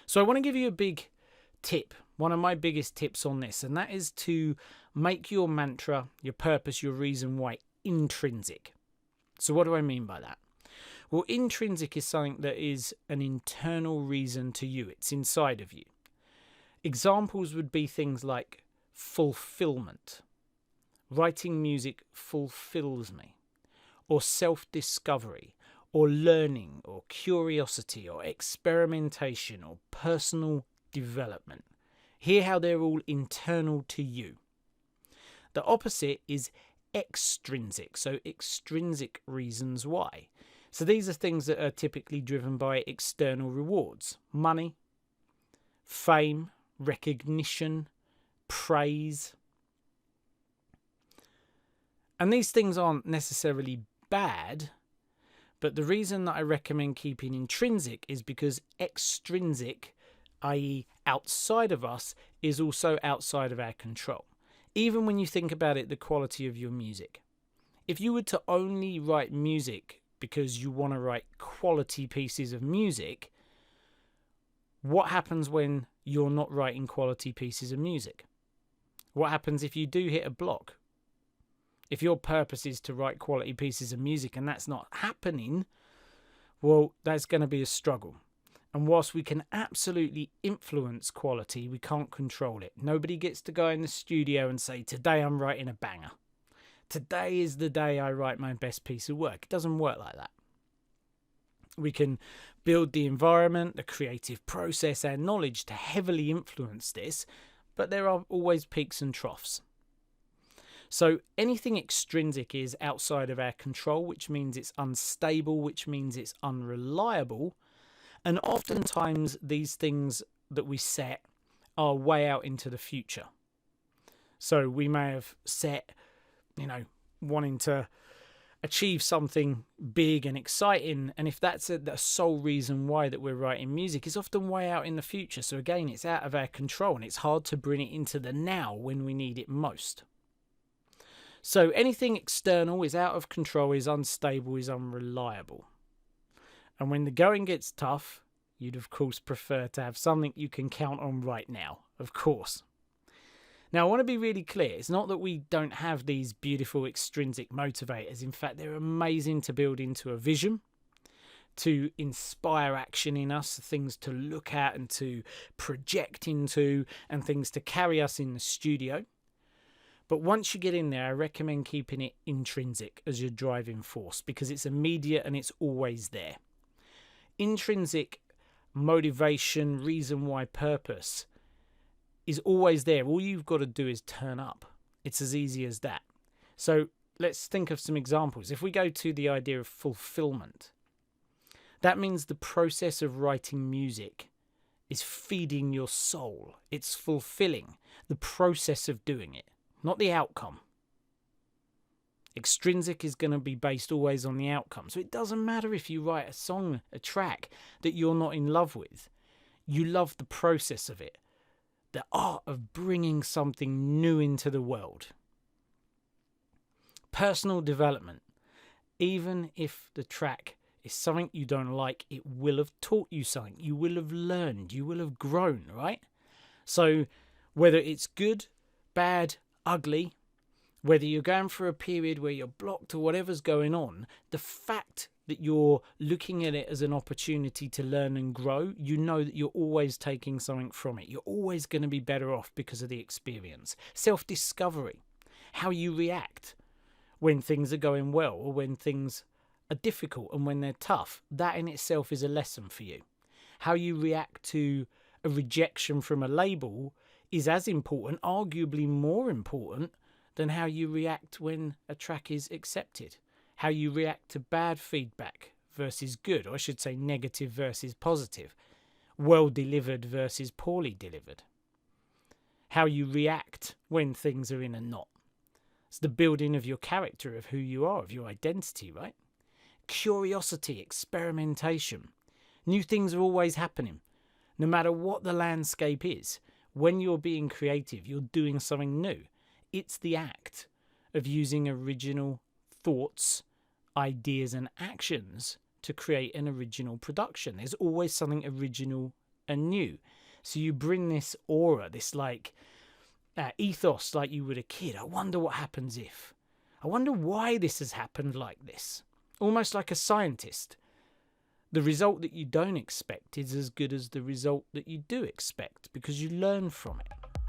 So I want to give you a big tip, one of my biggest tips on this, and that is to make your mantra, your purpose, your reason why intrinsic. So what do I mean by that? Well, intrinsic is something that is an internal reason to you. It's inside of you. Examples would be things like fulfillment. Writing music fulfills me. Or self-discovery, or learning, or curiosity, or experimentation, or personal development. Hear how they're all internal to you. The opposite is extrinsic, so extrinsic reasons why. So these are things that are typically driven by external rewards: money, fame, recognition, praise. And these things aren't necessarily bad, but the reason that I recommend keeping intrinsic is because extrinsic, i.e. outside of us, is also outside of our control. Even when you think about it, the quality of your music. If you were to only write music because you want to write quality pieces of music, what happens when you're not writing quality pieces of music? What happens if you do hit a block? If your purpose is to write quality pieces of music and that's not happening, well, that's going to be a struggle. And whilst we can absolutely influence quality, we can't control it. Nobody gets to go in the studio and say, today I'm writing a banger. Today is the day I write my best piece of work. It doesn't work like that. We can build the environment, the creative process, our knowledge to heavily influence this, but there are always peaks and troughs. So anything extrinsic is outside of our control, which means it's unstable, which means it's unreliable. And oftentimes these things that we set are way out into the future. So we may have set, wanting to achieve something big and exciting. And if that's the sole reason why that we're writing music, it's often way out in the future. So again, it's out of our control and it's hard to bring it into the now when we need it most. So anything external is out of control, is unstable, is unreliable. And when the going gets tough, you'd of course prefer to have something you can count on right now, of course. Now, I want to be really clear. It's not that we don't have these beautiful extrinsic motivators. In fact, they're amazing to build into a vision, to inspire action in us, things to look at and to project into, and things to carry us in the studio. But once you get in there, I recommend keeping it intrinsic as your driving force because it's immediate and it's always there. Intrinsic motivation, reason why, purpose is always there. All you've got to do is turn up. It's as easy as that. So let's think of some examples. If we go to the idea of fulfillment, that means the process of writing music is feeding your soul. It's fulfilling the process of doing it, not the outcome. Extrinsic is going to be based always on the outcome. So it doesn't matter if you write a song, a track that you're not in love with. You love the process of it. The art of bringing something new into the world. Personal development. Even if the track is something you don't like, it will have taught you something. You will have learned. You will have grown, right? So whether it's good, bad, ugly, whether you're going through a period where you're blocked or whatever's going on, the fact that you're looking at it as an opportunity to learn and grow, you know that you're always taking something from it. You're always going to be better off because of the experience. Self-discovery, how you react when things are going well or when things are difficult and when they're tough. That in itself is a lesson for you. How you react to a rejection from a label is as important, arguably more important, than how you react when a track is accepted. How you react to bad feedback versus good, or I should say negative versus positive. Well delivered versus poorly delivered. How you react when things are in a knot. It's the building of your character, of who you are, of your identity, right? Curiosity, experimentation. New things are always happening. No matter what the landscape is, when you're being creative, you're doing something new. It's the act of using original thoughts, ideas and actions to create an original production. There's always something original anew. So you bring this aura, this like ethos like you would a kid. I wonder what happens if. I wonder why this has happened like this. Almost like a scientist. The result that you don't expect is as good as the result that you do expect because you learn from it.